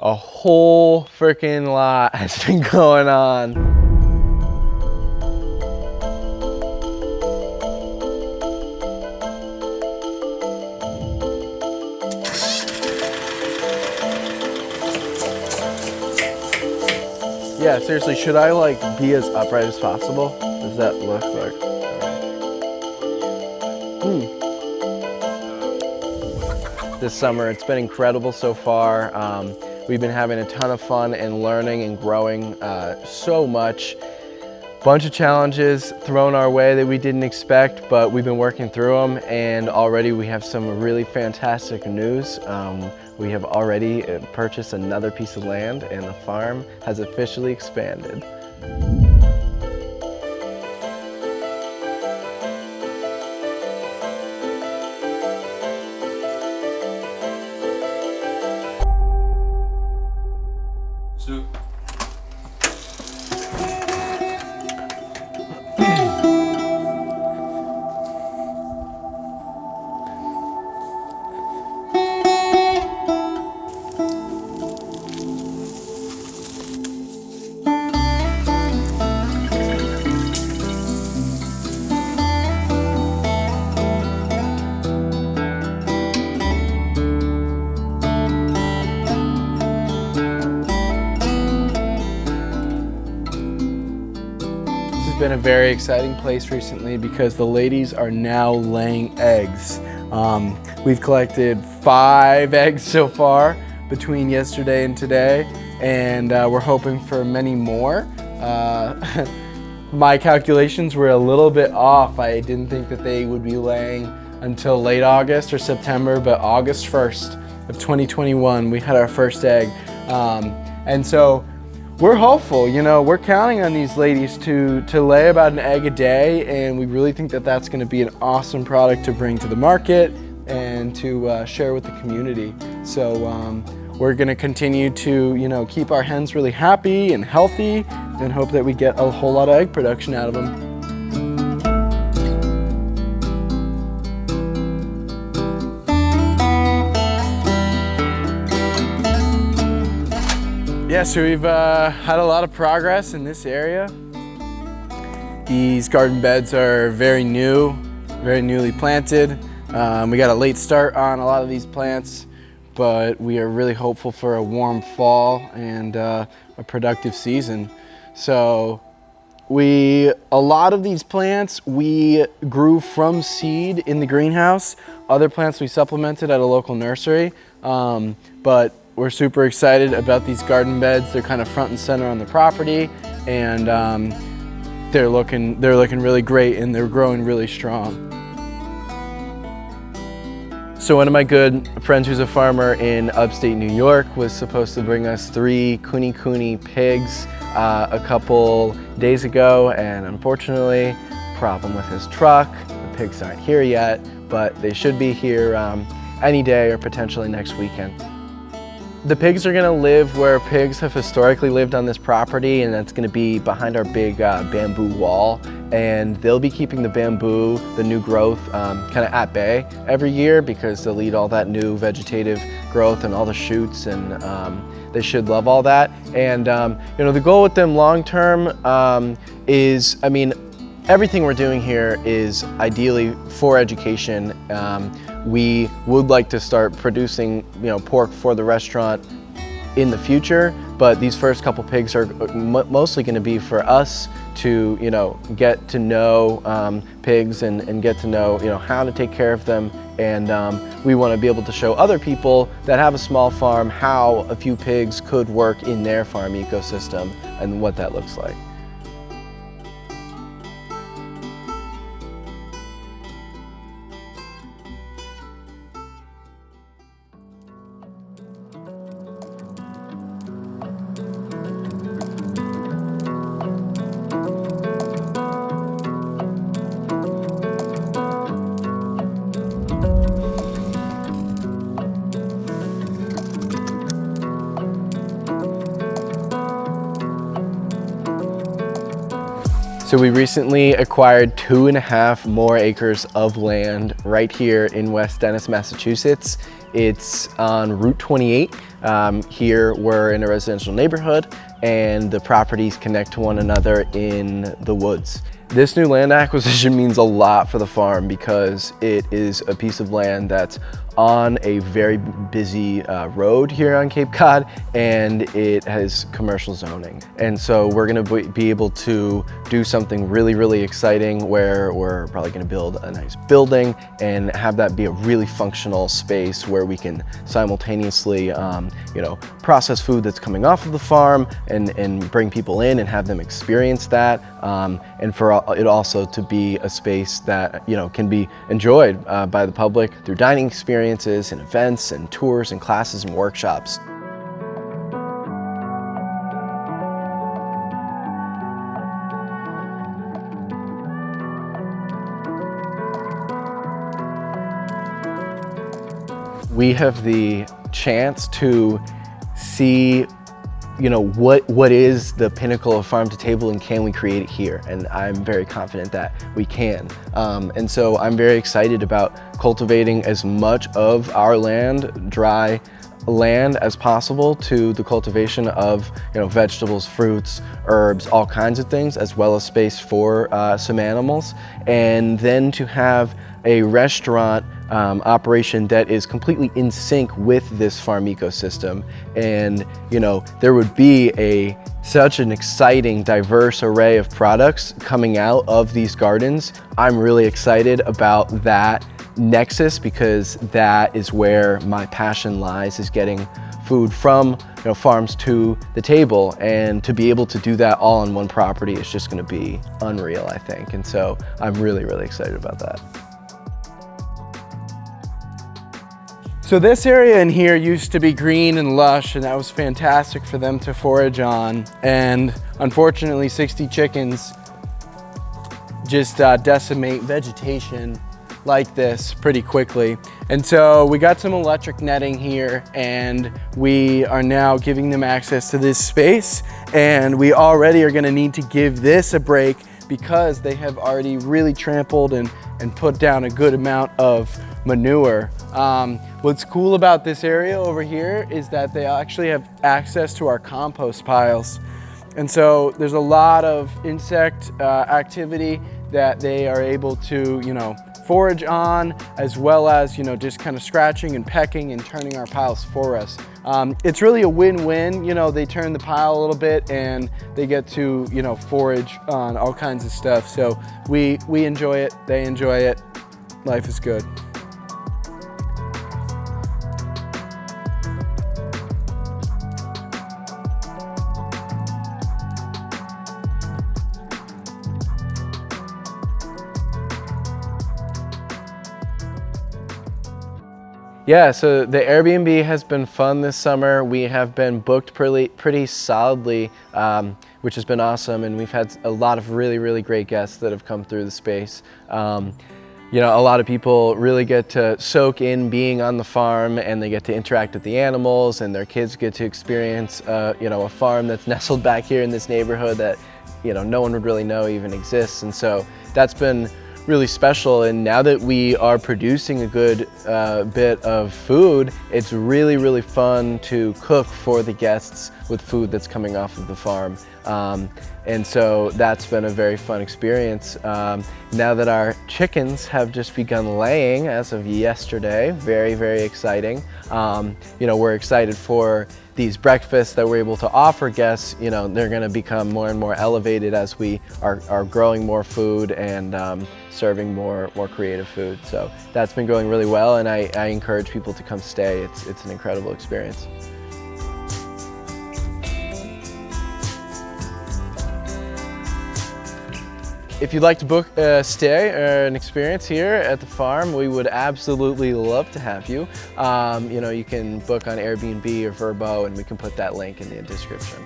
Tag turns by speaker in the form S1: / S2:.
S1: A whole freaking lot has been going on. Yeah, seriously, should I like be as upright as possible? Does that look like? This summer, it's been incredible so far. We've been having a ton of fun and learning and growing so much. Bunch of challenges thrown our way that we didn't expect, but we've been working through them, and already we have some really fantastic news. We have already purchased another piece of land, and the farm has officially expanded. Been a very exciting place recently because the ladies are now laying eggs. We've collected 5 eggs so far between yesterday and today, and we're hoping for many more. My calculations were a little bit off. I didn't think that they would be laying until late August or September, but August 1st of 2021 we had our first egg. And so we're hopeful, you know, we're counting on these ladies to lay about an egg a day, and we really think that that's going to be an awesome product to bring to the market and to share with the community. So we're going to continue to, you know, keep our hens really happy and healthy and hope that we get a whole lot of egg production out of them. Yeah, so we've had a lot of progress in this area. These garden beds are very new, very newly planted. We got a late start on a lot of these plants, but we are really hopeful for a warm fall and a productive season. So a lot of these plants we grew from seed in the greenhouse. Other plants we supplemented at a local nursery, but we're super excited about these garden beds. They're kind of front and center on the property, and they're looking really great, and they're growing really strong. So one of my good friends who's a farmer in upstate New York was supposed to bring us 3 kuni pigs a couple days ago, and unfortunately, problem with his truck. The pigs aren't here yet, but they should be here any day or potentially next weekend. The pigs are gonna live where pigs have historically lived on this property, and that's gonna be behind our big bamboo wall. And they'll be keeping the bamboo, the new growth, kind of at bay every year because they'll eat all that new vegetative growth and all the shoots, and they should love all that. And you know, the goal with them long term is, I mean, everything we're doing here is ideally for education. We would like to start producing, you know, pork for the restaurant in the future, but these first couple pigs are mostly going to be for us to, you know, get to know pigs and get to know, you know, how to take care of them. And we want to be able to show other people that have a small farm how a few pigs could work in their farm ecosystem and what that looks like. So we recently acquired 2.5 more acres of land right here in West Dennis, Massachusetts. It's on Route 28. Here we're in a residential neighborhood and the properties connect to one another in the woods. This new land acquisition means a lot for the farm because it is a piece of land that's on a very busy road here on Cape Cod, and it has commercial zoning. And so we're gonna be able to do something really, really exciting where we're probably gonna build a nice building and have that be a really functional space where we can simultaneously process food that's coming off of the farm and bring people in and have them experience that. And for it also to be a space that can be enjoyed by the public through dining experiences and events and tours and classes and workshops. We have the chance to see what is the pinnacle of farm to table and can we create it here? And I'm very confident that we can. And so I'm very excited about cultivating as much of our land, dry land as possible, to the cultivation of vegetables, fruits, herbs, all kinds of things, as well as space for some animals. And then to have a restaurant operation that is completely in sync with this farm ecosystem. And there would be such an exciting, diverse array of products coming out of these gardens. I'm really excited about that nexus because that is where my passion lies, is getting food from farms to the table, and to be able to do that all on one property is just going to be unreal, I think. And so I'm really, really excited about that. So this area in here used to be green and lush, and that was fantastic for them to forage on. And unfortunately, 60 chickens just decimate vegetation like this pretty quickly. And so we got some electric netting here, and we are now giving them access to this space. And we already are gonna need to give this a break because they have already really trampled and put down a good amount of manure. What's cool about this area over here is that they actually have access to our compost piles. And so there's a lot of insect activity that they are able to, forage on, as well as, just kind of scratching and pecking and turning our piles for us. It's really a win-win. They turn the pile a little bit and they get to, forage on all kinds of stuff. So we enjoy it, they enjoy it, life is good. Yeah, so the Airbnb has been fun this summer. We have been booked pretty solidly, which has been awesome, and we've had a lot of really, really great guests that have come through the space. A lot of people really get to soak in being on the farm, and they get to interact with the animals, and their kids get to experience a farm that's nestled back here in this neighborhood that no one would really know even exists. And so that's been really special. And now that we are producing a good bit of food, it's really, really fun to cook for the guests with food that's coming off of the farm. And so that's been a very fun experience. Now that our chickens have just begun laying as of yesterday, very, very exciting. We're excited for these breakfasts that we're able to offer guests. They're gonna become more and more elevated as we are growing more food and serving more creative food. So that's been going really well, and I encourage people to come stay. It's an incredible experience. If you'd like to book a stay or an experience here at the farm, we would absolutely love to have you. You can book on Airbnb or Vrbo, and we can put that link in the description.